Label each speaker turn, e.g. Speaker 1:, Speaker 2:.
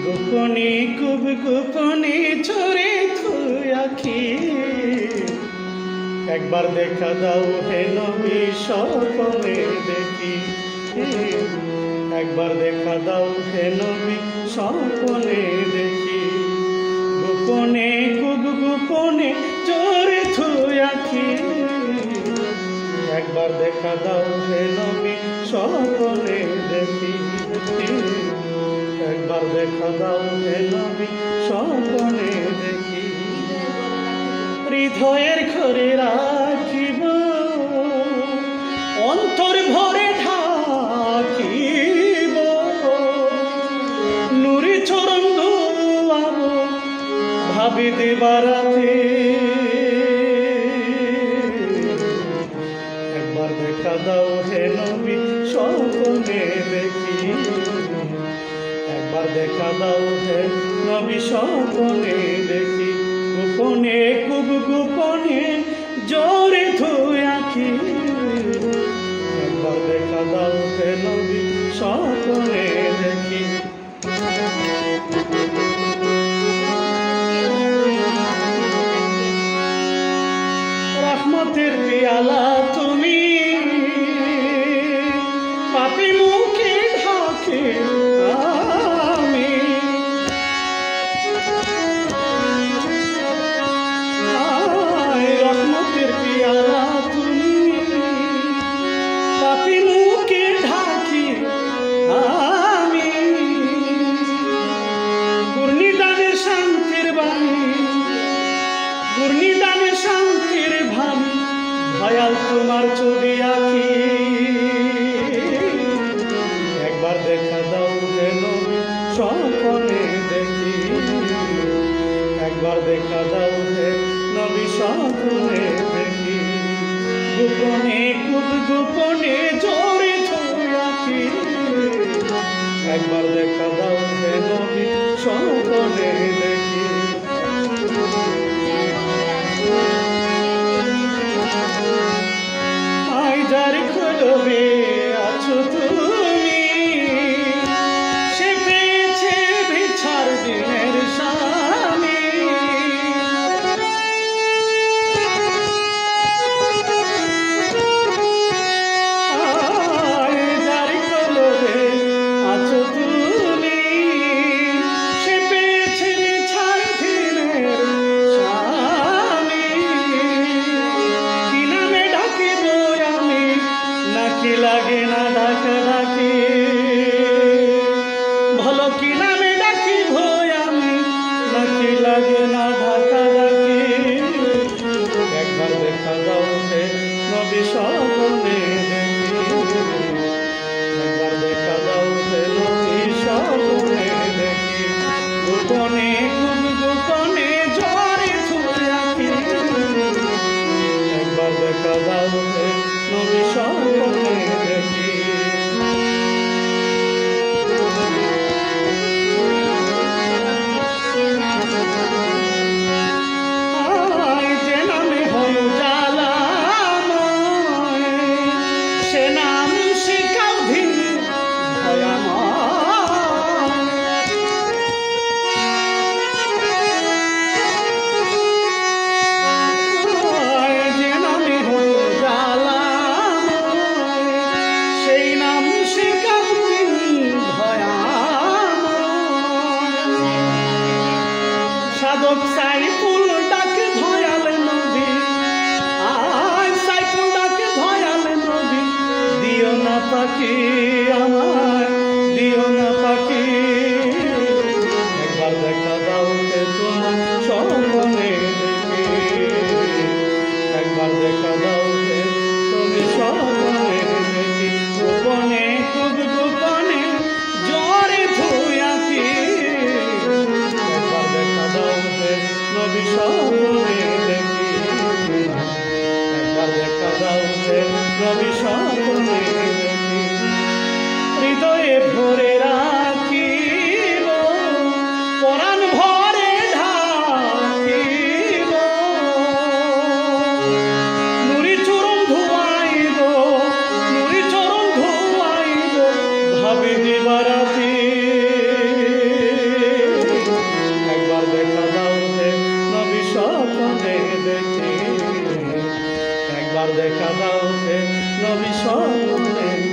Speaker 1: গোপনে খুব গোপনে ঝরে থুই আখি, একবার দেখা দাও হে নবী স্বপ্নে দেখি, একবার দেখা দাও হে নবী স্বপ্নে দেখি। গোপনে খুব গোপনে ঝরে থুই আখি, একবার দেখা দাও হে নবী স্বপ্নে দেখি, একবার দেখা দাও হে নবী স্বপ্নে দেখি। হৃদয়ের ঘরে রাখিব, অন্তর ভরে ঢাকিব, নুরি চরণ ধোয়াব ভাবি দিবারাতে। একবার দেখা দাও হে নবী স্বপ্নে দেখি, একবার দেখা দাও হে নবী স্বপ্নে দেখি। গোপনে খুব গোপনে জোরে ধুই আখি, একবার দেখা দাও হে নবী স্বপ্নে দেখি। রহমতের পেয়ালা তুমি পাপী মুখে ঢাকে আমি, রহমতের পেয়ালা তুমি পাপী মুখে ঢাকি আমি। ঘূর্ণিদানের শান্তির বাণী, ঘূর্ণিদানের শান্তির ভাবি, ভয়াল তোমার ছবি আঁকি। একবার দেখা দাও হে নবী স্বপ্নে দেখি, একবার দেখা দাও হে নবী স্বপ্নে দেখি। গোপনে খুব গোপনে জোরে ধুই আখি, একবার দেখা দাও হে নবী স্বপ্নে দেখি। যার কলবে আছো তুমি, সে পেয়েছে বিছার দিনের স্বামী। যার কলবে আছো তুমি, সে পেয়েছে বিছার দিনের স্বামী। কি নামে ডাকিব নাকি লাগে না ডাকা ডাকি, ভালো কি নামে ডাকি ভয় আমি, নাকি লাগে না ঢাকা ডাকি। একবার দেখা দাও হে নবী স্বপ্নে দেখি, একবার দেখা দাও হে নবী স্বপ্নে দেখি। গোপনে খুব গোপনে ঝরে থুই আখি, একবার দেখা দাও হে নবী স্বপ্নে দেখি। যে নামে হয় জ্বালাময়, সে নাম শিখাও ধীর ভয়াময়। যে নামে হয় জ্বালাময়, সেই নাম শিখাও ধীর ভয়াময়। সাধক সাইফুল ডাকে ধয়াল নবী, সাইফুল ডাকে ধয়াল নবী। দিও না পাখি আমার, দিও না পাখি, একবার দেখা দাও হে তোমার স্বপ্নে দেখি, একবার দেখা দাও হে তুমি স্বপ্নে দেখি। গোপনে খুব গোপনে ঝরে থুই আখি, একবার দেখা দাও হে নবী স্বপ্নে দেখি, একবার দেখা দাও হে নবী স্বপ্নে দেখি। স্বপ্নে দেখি, একবার দেখা দাও হে নবী স্বপ্নে